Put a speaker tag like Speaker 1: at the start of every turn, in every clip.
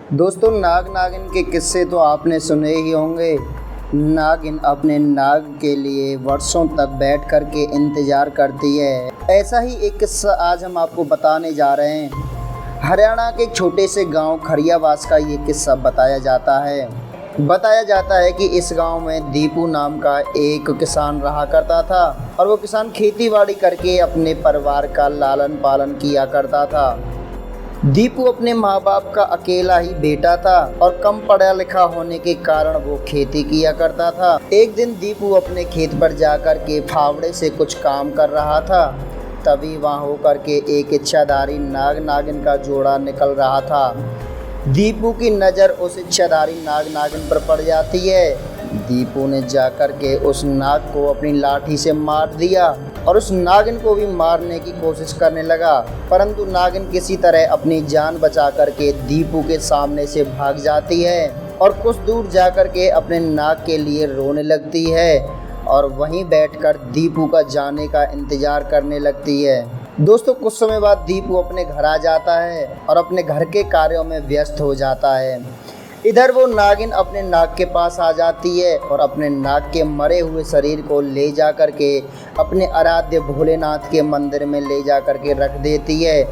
Speaker 1: दोस्तों, नाग नागिन के किस्से तो आपने सुने ही होंगे। नागिन अपने नाग के लिए वर्षों तक बैठ कर के इंतज़ार करती है। ऐसा ही एक किस्सा आज हम आपको बताने जा रहे हैं। हरियाणा के एक छोटे से गांव खरियावास का ये किस्सा बताया जाता है। बताया जाता है कि इस गांव में दीपू नाम का एक किसान रहा करता था और वो किसान खेती बाड़ी करके अपने परिवार का लालन पालन किया करता था। दीपू अपने माँ बाप का अकेला ही बेटा था और कम पढ़ा लिखा होने के कारण वो खेती किया करता था। एक दिन दीपू अपने खेत पर जाकर के फावड़े से कुछ काम कर रहा था। तभी वहाँ होकर के एक इच्छाधारी नाग नागिन का जोड़ा निकल रहा था। दीपू की नज़र उस इच्छाधारी नाग नागिन पर पड़ जाती है। दीपू ने जाकर के उस नाग को अपनी लाठी से मार दिया और उस नागिन को भी मारने की कोशिश करने लगा, परंतु नागिन किसी तरह अपनी जान बचा करके दीपू के सामने से भाग जाती है और कुछ दूर जाकर के अपने नाग के लिए रोने लगती है और वहीं बैठकर दीपू का जाने का इंतज़ार करने लगती है। दोस्तों, कुछ समय बाद दीपू अपने घर आ जाता है और अपने घर के कार्यों में व्यस्त हो जाता है। इधर वो नागिन अपने नाग के पास आ जाती है और अपने नाग के मरे हुए शरीर को ले जा कर के अपने आराध्य भोलेनाथ के मंदिर में ले जा कर के रख देती है।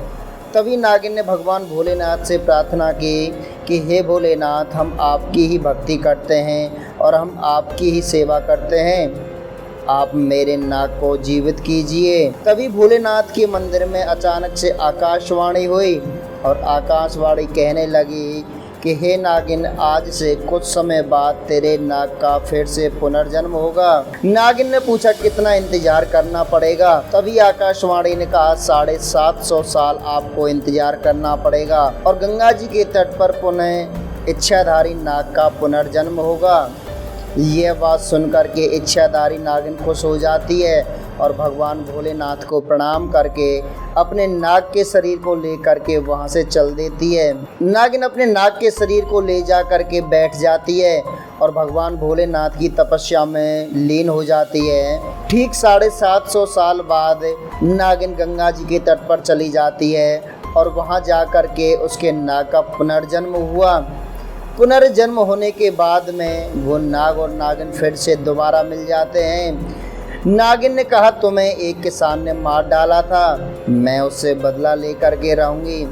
Speaker 1: तभी नागिन ने भगवान भोलेनाथ से प्रार्थना की कि हे भोलेनाथ, हम आपकी ही भक्ति करते हैं और हम आपकी ही सेवा करते हैं, आप मेरे नाग को जीवित कीजिए। तभी भोलेनाथ के मंदिर में अचानक से आकाशवाणी हुई और आकाशवाणी कहने लगी कि हे नागिन, आज से कुछ समय बाद तेरे नाग का फिर से पुनर्जन्म होगा। नागिन ने पूछा कितना इंतजार करना पड़ेगा? तभी आकाशवाणी ने कहा 750 साल आपको इंतजार करना पड़ेगा और गंगा जी के तट पर पुनः इच्छाधारी नाग का पुनर्जन्म होगा। यह बात सुनकर के इच्छाधारी नागिन खुश हो जाती है और भगवान भोलेनाथ को प्रणाम करके अपने नाग के शरीर को लेकर के वहां से चल देती है। नागिन अपने नाग के शरीर को ले जा करके बैठ जाती है और भगवान भोलेनाथ की तपस्या में लीन हो जाती है। ठीक 750 साल बाद नागिन गंगा जी के तट पर चली जाती है और वहां जा कर के उसके नाग का पुनर्जन्म हुआ। पुनर्जन्म होने के बाद में वो नाग और नागिन फिर से दोबारा मिल जाते हैं। नागिन ने कहा तुम्हें एक किसान ने मार डाला था, मैं उससे बदला लेकर के रहूँगी।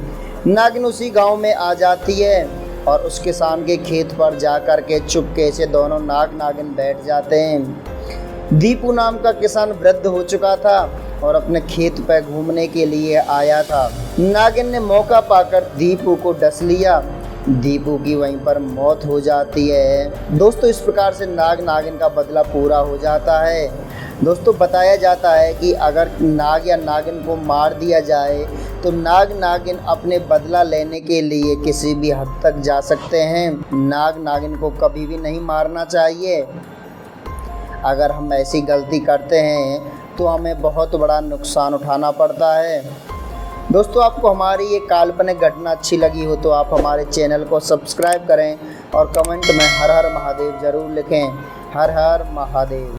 Speaker 1: नागिन उसी गांव में आ जाती है और उस किसान के खेत पर जा कर के चुपके से दोनों नाग नागिन बैठ जाते हैं। दीपू नाम का किसान वृद्ध हो चुका था और अपने खेत पर घूमने के लिए आया था। नागिन ने मौका पाकर दीपू को डस लिया। दीपू की वहीं पर मौत हो जाती है। दोस्तों, इस प्रकार से नाग नागिन का बदला पूरा हो जाता है। दोस्तों, बताया जाता है कि अगर नाग या नागिन को मार दिया जाए तो नाग नागिन अपने बदला लेने के लिए किसी भी हद तक जा सकते हैं। नाग नागिन को कभी भी नहीं मारना चाहिए। अगर हम ऐसी गलती करते हैं तो हमें बहुत बड़ा नुकसान उठाना पड़ता है। दोस्तों, आपको हमारी ये काल्पनिक घटना अच्छी लगी हो तो आप हमारे चैनल को सब्सक्राइब करें और कमेंट में हर हर महादेव ज़रूर लिखें। हर हर महादेव।